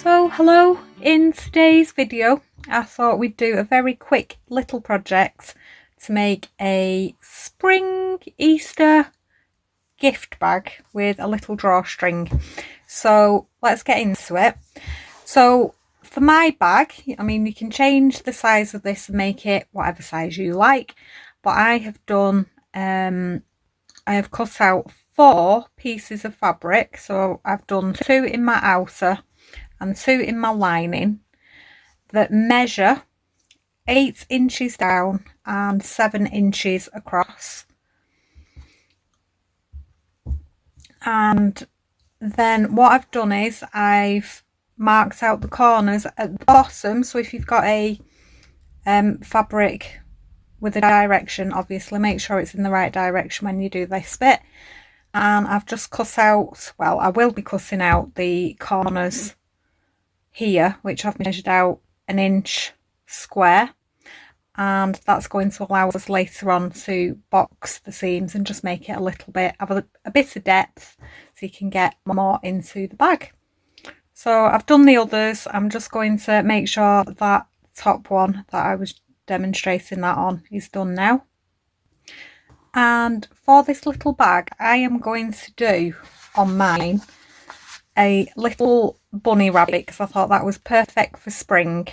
So hello, in today's video I thought we'd do a very quick little project to make a spring Easter gift bag with a little drawstring. So let's get into it. So for my bag, I mean, you can change the size of this and make it whatever size you like, but I have done I have cut out 4 pieces of fabric. So I've done 2 in my outer and 2 in my lining that measure 8 inches down and 7 inches across. And then what I've done is I've marked out the corners at the bottom. So if you've got a fabric with a direction, obviously make sure it's in the right direction when you do this bit. And I've just cut out, well, I will be cutting out the corners here, which I've measured out 1 inch square, and that's going to allow us later on to box the seams and just make it a little bit, have a bit of depth so you can get more into the bag. So I've done the others. I'm just going to make sure that top one that I was demonstrating that on is done now. And for this little bag, I am going to do on mine a little bunny rabbit, because I thought that was perfect for spring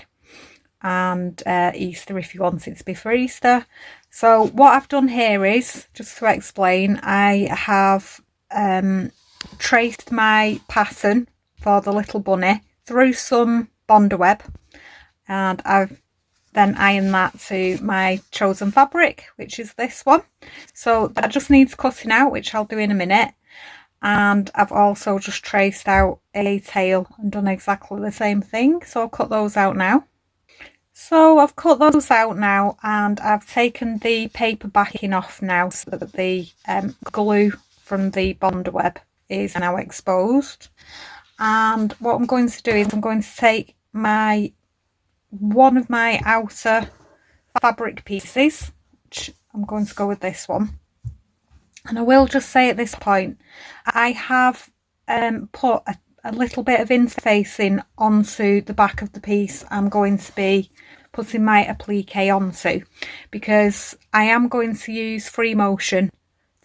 and Easter if you want it to be for Easter. So what I've done here is, just to explain, I have traced my pattern for the little bunny through some Bonder web, and I've then ironed that to my chosen fabric, which is this one. So that just needs cutting out, which I'll do in a minute. And I've also just traced out a tail and done exactly the same thing. So I'll cut those out now. So I've cut those out now, and I've taken the paper backing off now so that the glue from the Bonder web is now exposed. And what I'm going to do is I'm going to take one of my outer fabric pieces, which I'm going to go with this one. And I will just say at this point, I have put a little bit of interfacing onto the back of the piece I'm going to be putting my applique onto, because I am going to use free motion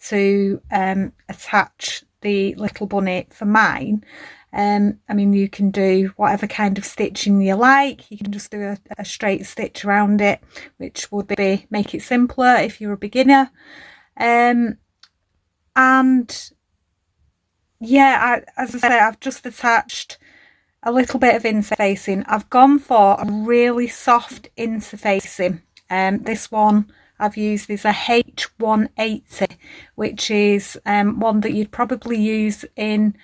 to attach the little bunny for mine. I mean, you can do whatever kind of stitching you like. You can just do a straight stitch around it, which would make it simpler if you're a beginner. And yeah, as I say, I've just attached a little bit of interfacing. I've gone for a really soft interfacing. This one I've used is a H180, which is one that you'd probably use in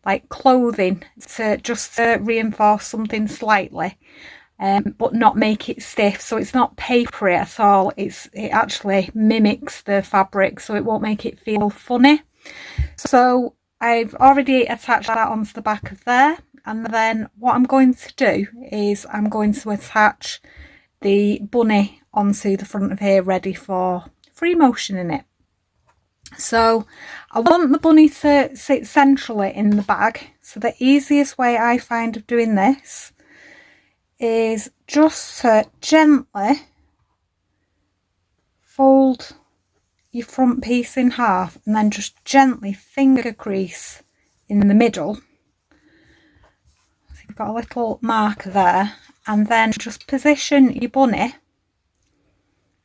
like clothing to reinforce something slightly, but not make it stiff. So it's not papery at all. It actually mimics the fabric, so it won't make it feel funny. So I've already attached that onto the back of there, and then what I'm going to do is I'm going to attach the bunny onto the front of here, ready for free motion in it. So I want the bunny to sit centrally in the bag, so the easiest way I find of doing this is just to gently fold your front piece in half and then just gently finger crease in the middle. So you've got a little marker there, and then just position your bunny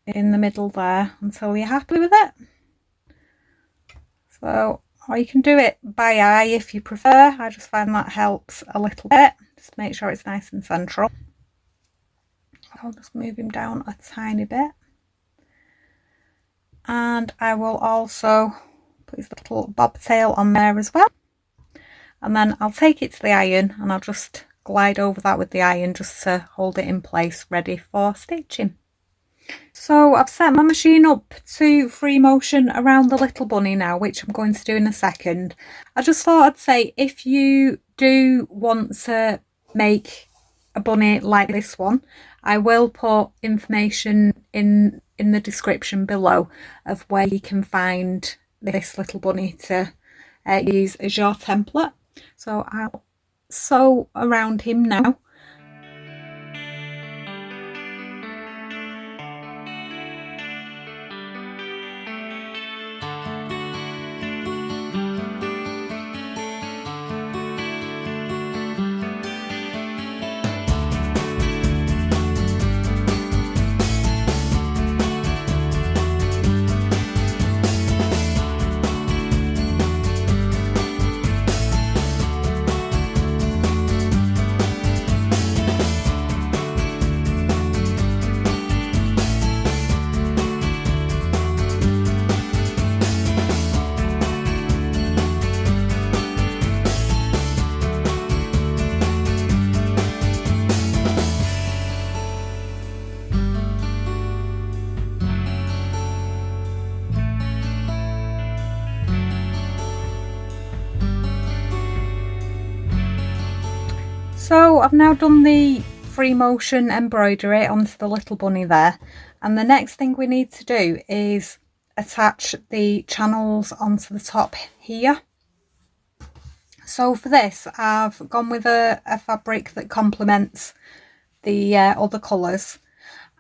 in the middle there until you're happy with it. So, or you can do it by eye if you prefer. I just find that helps a little bit. Just make sure it's nice and central. I'll just move him down a tiny bit. And I will also put his little bobtail on there as well. And then I'll take it to the iron, and I'll just glide over that with the iron just to hold it in place, ready for stitching. So I've set my machine up to free motion around the little bunny now, which I'm going to do in a second. I just thought I'd say, if you do want to make a bunny like this one, I will put information in the description below of where you can find this little bunny to use as your template. So I'll sew around him now. So I've now done the free motion embroidery onto the little bunny there, and the next thing we need to do is attach the channels onto the top here. So for this I've gone with a fabric that complements the other colours,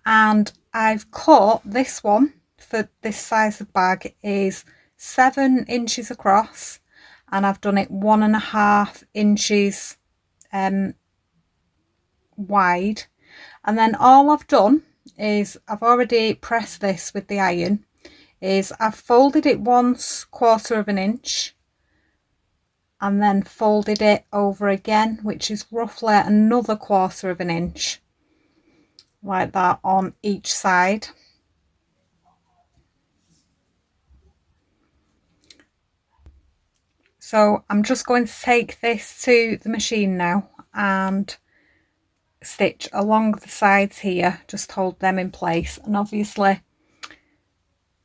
and I've cut this one for this size of bag is 7 inches across, and I've done it 1.5 inches wide. And then all I've done is I've already pressed this with the iron, is I've folded it once 1/4 of an inch and then folded it over again, which is roughly another 1/4 of an inch, like that on each side. So I'm just going to take this to the machine now and stitch along the sides here, just hold them in place. And obviously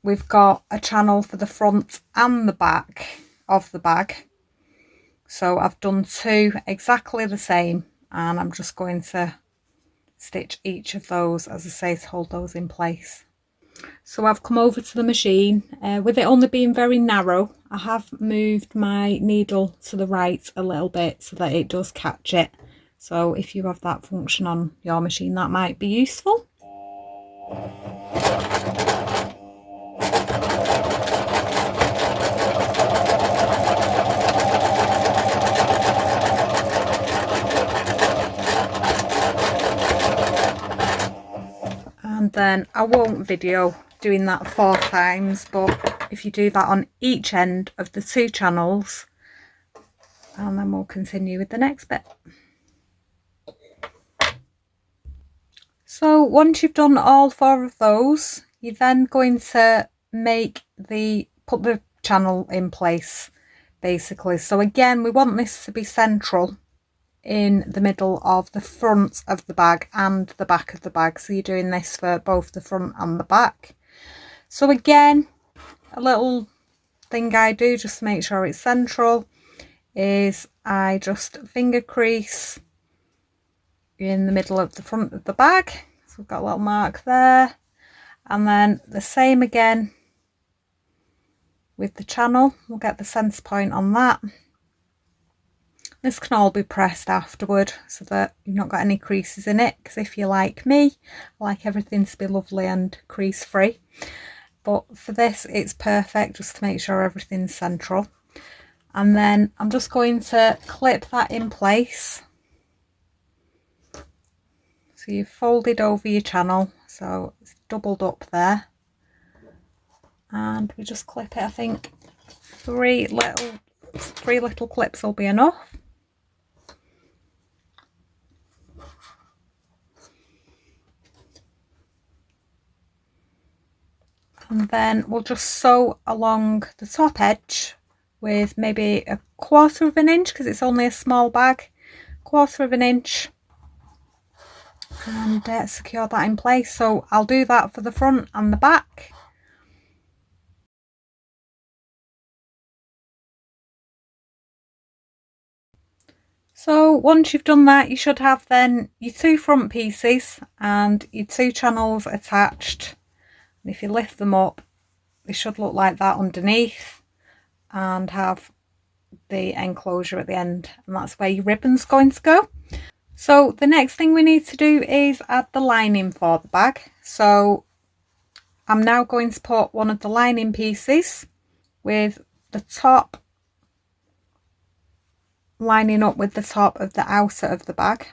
we've got a channel for the front and the back of the bag, so I've done 2 exactly the same, and I'm just going to stitch each of those, as I say, to hold those in place. So I've come over to the machine, with it only being very narrow, I have moved my needle to the right a little bit so that it does catch it. So if you have that function on your machine, that might be useful. And then I won't video doing that 4 times, but if you do that on each end of the 2 channels, and then we'll continue with the next bit. So once you've done all 4 of those, you're then going to put the channel in place, basically. So again, we want this to be central in the middle of the front of the bag and the back of the bag. So you're doing this for both the front and the back. So again, a little thing I do just to make sure it's central is I just finger crease in the middle of the front of the bag. So we've got a little mark there, and then the same again with the channel. We'll get the centre point on that. This can all be pressed afterward so that you've not got any creases in it, because if you're like me, I like everything to be lovely and crease free. But for this it's perfect, just to make sure everything's central. And then I'm just going to clip that in place. So you've folded over your channel, so it's doubled up there, and we just clip it. I think 3 little clips will be enough. And then we'll just sew along the top edge with maybe 1/4 of an inch, because it's only a small bag, 1/4 of an inch, and secure that in place. So I'll do that for the front and the back. So once you've done that, you should have then your 2 front pieces and your 2 channels attached. And if you lift them up, they should look like that underneath, and have the enclosure at the end, and that's where your ribbon's going to go. So the next thing we need to do is add the lining for the bag. So I'm now going to put one of the lining pieces with the top lining up with the top of the outer of the bag.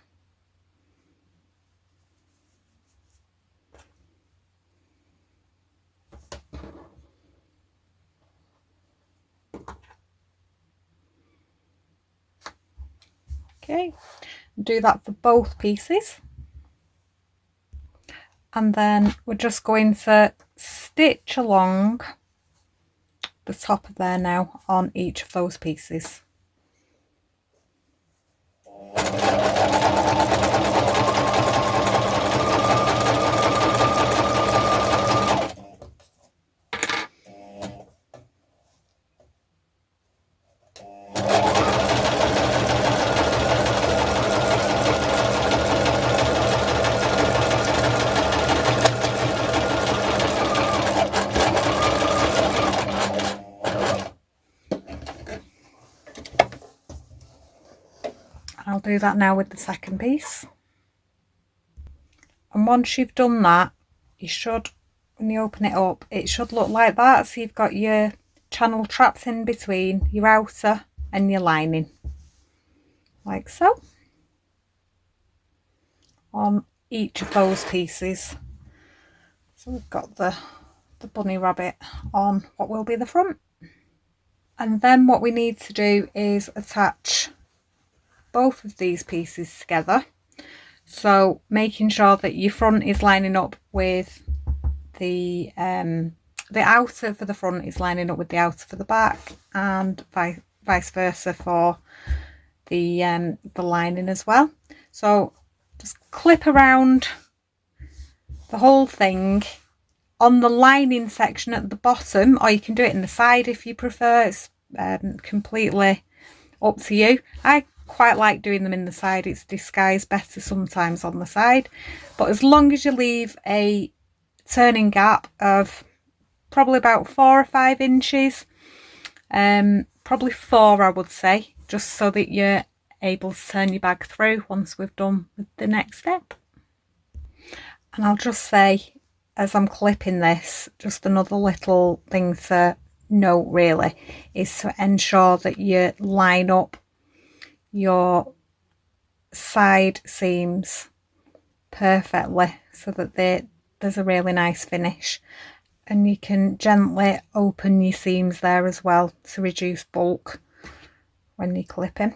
Okay, do that for both pieces. And then we're just going to stitch along the top of there now on each of those pieces. I'll do that now with the second piece. And once you've done that, you should, when you open it up, it should look like that. So you've got your channel traps in between your outer and your lining, like so, on each of those pieces. So we've got the bunny rabbit on what will be the front. And then what we need to do is attach both of these pieces together. So making sure that your front is lining up with the outer for the front is lining up with the outer for the back, and vice versa for the lining as well. So just clip around the whole thing on the lining section at the bottom, or you can do it in the side if you prefer. It's completely up to you. I quite like doing them in the side. It's disguised better sometimes on the side, but as long as you leave a turning gap of probably about 4 or 5 inches, probably 4 I would say, just so that you're able to turn your bag through once we've done with the next step. And I'll just say, as I'm clipping this, just another little thing to note really is to ensure that you line up your side seams perfectly so that there's a really nice finish, and you can gently open your seams there as well to reduce bulk when you're clipping.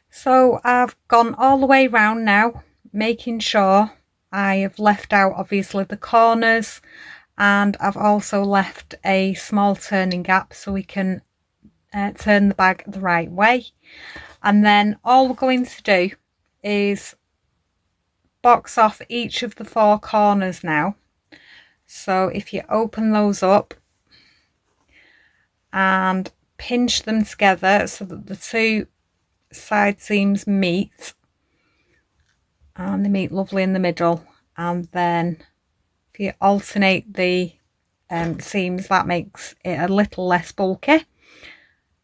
So I've gone all the way round now, making sure I have left out obviously the corners, and I've also left a small turning gap so we can turn the bag the right way. And then all we're going to do is box off each of the 4 corners now. So if you open those up and pinch them together so that the 2 side seams meet, and they meet lovely in the middle, and then if you alternate the seams, that makes it a little less bulky,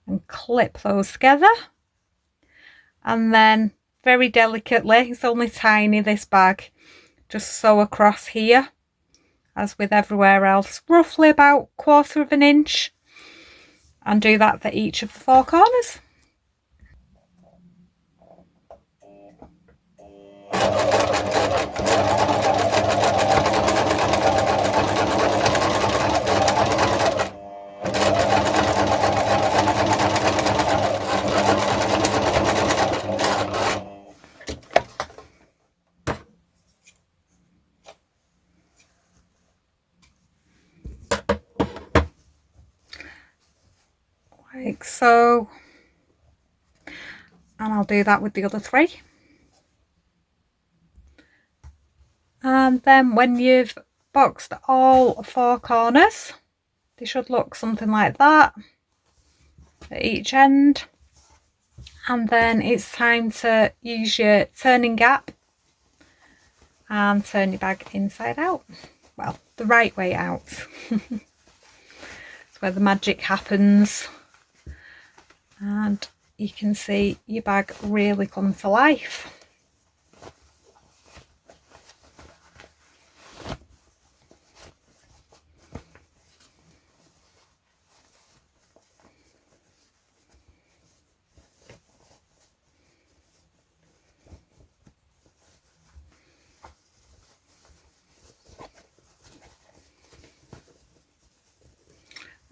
and clip those together. And then very delicately, it's only tiny this bag, just sew across here as with everywhere else, roughly about 1/4 of an inch, and do that for each of the 4 corners. Like so, and I'll do that with the other 3. And then when you've boxed all 4 corners, they should look something like that at each end. And then it's time to use your turning gap and turn your bag inside out. Well, the right way out. It's where the magic happens. And you can see your bag really come to life.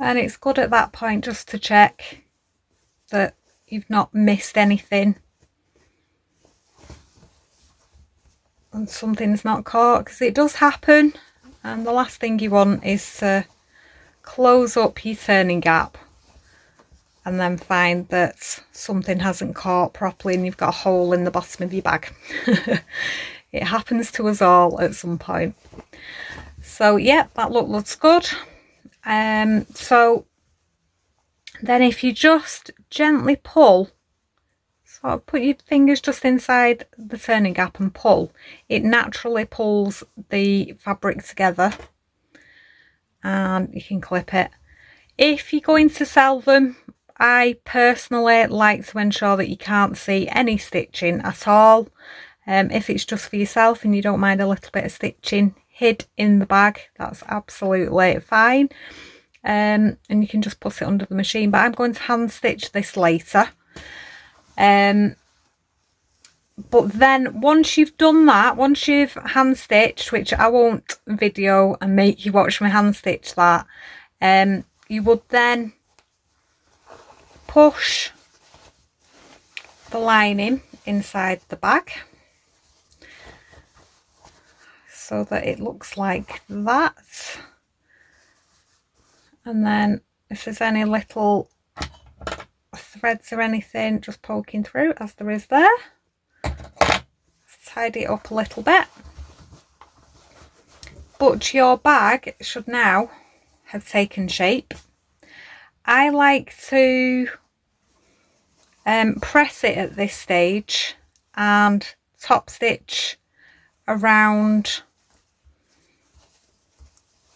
And it's good at that point just to check that you've not missed anything and something's not caught, because it does happen. And the last thing you want is to close up your turning gap and then find that something hasn't caught properly and you've got a hole in the bottom of your bag. It happens to us all at some point. So yeah, that look looks good. So then if you just gently pull, so put your fingers just inside the turning gap and pull, it naturally pulls the fabric together and you can clip it. If you're going to sell them, I personally like to ensure that you can't see any stitching at all. If it's just for yourself and you don't mind a little bit of stitching hid in the bag, that's absolutely fine. And you can just put it under the machine, but I'm going to hand stitch this later. But then once you've done that, once you've hand stitched, which I won't video and make you watch me hand stitch that, you would then push the lining inside the bag so that it looks like that. And then if there's any little threads or anything just poking through, as there is there, tidy it up a little bit. But your bag should now have taken shape. I like to press it at this stage and top stitch around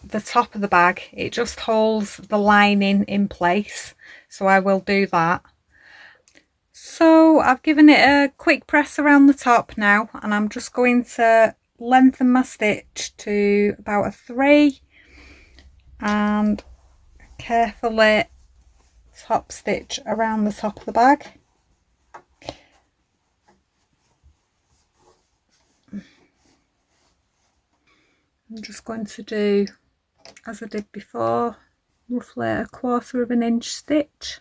the top of the bag. It just holds the lining in place, so I will do that. So I've given it a quick press around the top now, and I'm just going to lengthen my stitch to about a 3 and carefully top stitch around the top of the bag. I'm just going to do, as I did before, roughly a 1/4 of an inch stitch.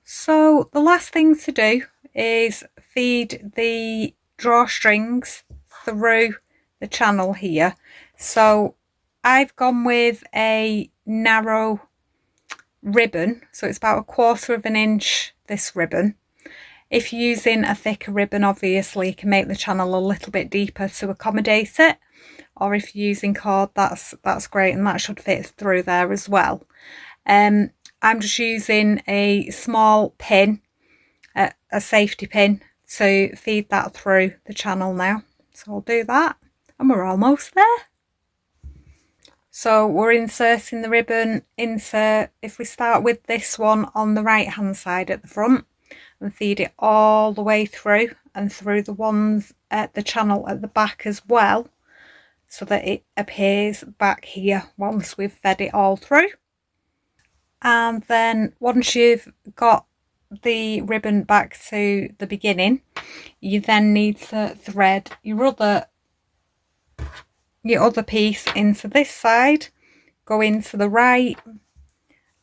So the last thing to do is feed the drawstrings through the channel here. So I've gone with a narrow ribbon, so it's about a 1/4 of an inch, this ribbon. If you're using a thicker ribbon, obviously you can make the channel a little bit deeper to accommodate it, or if you're using cord, that's great, and that should fit through there as well. I'm just using a small pin, a safety pin, to feed that through the channel now. So I'll do that and we're almost there. So we're inserting the ribbon, if we start with this one on the right hand side at the front and feed it all the way through and through the ones at the channel at the back as well, so that it appears back here once we've fed it all through. And then once you've got the ribbon back to the beginning, you then need to thread your other piece into this side, go into the right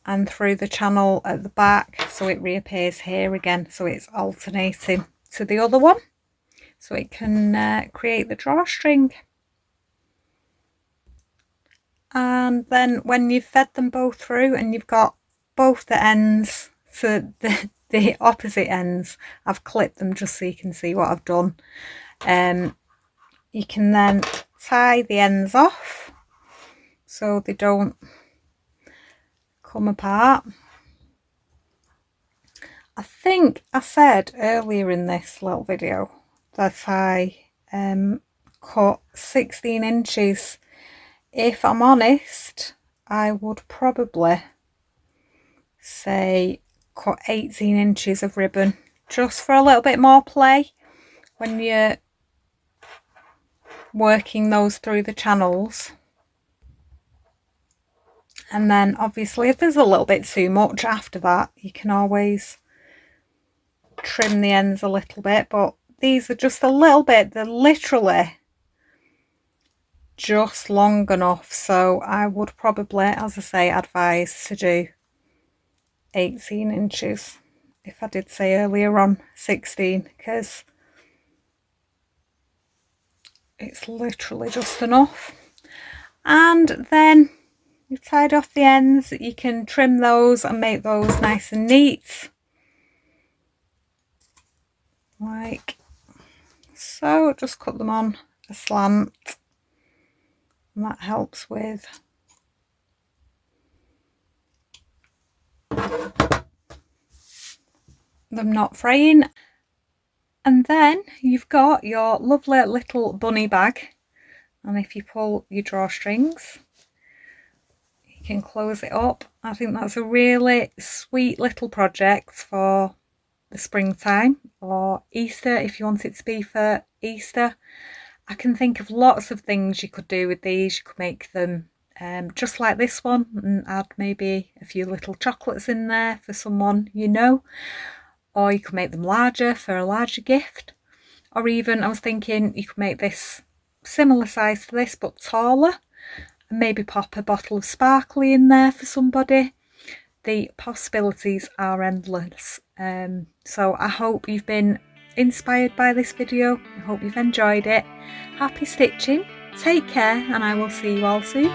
and through the channel at the back, so it reappears here again, so it's alternating to the other one, so it can create the drawstring. And then when you've fed them both through and you've got both the ends to the opposite ends, I've clipped them just so you can see what I've done. You can then tie the ends off so they don't come apart, I think I said earlier in this little video that I cut 16 inches. If I'm honest, I would probably say cut 18 inches of ribbon, just for a little bit more play when you're working those through the channels. And then obviously if there's a little bit too much after that, you can always trim the ends a little bit, but these are just a little bit, they're literally just long enough, so I would probably, as I say, advise to do 18 inches if I did say earlier on 16, because it's literally just enough. And then you've tied off the ends, you can trim those and make those nice and neat, like so. Just cut them on a slant, and that helps with them not fraying. And then you've got your lovely little bunny bag, and if you pull your drawstrings you can close it up. I think that's a really sweet little project for the springtime, or Easter if you want it to be for Easter. I can think of lots of things you could do with these. You could make them just like this one and add maybe a few little chocolates in there for someone you know, or you could make them larger for a larger gift, or even I was thinking you could make this similar size to this but taller and maybe pop a bottle of sparkly in there for somebody. The possibilities are endless. So I hope you've been inspired by this video. I hope you've enjoyed it. Happy stitching, take care, and I will see you all soon.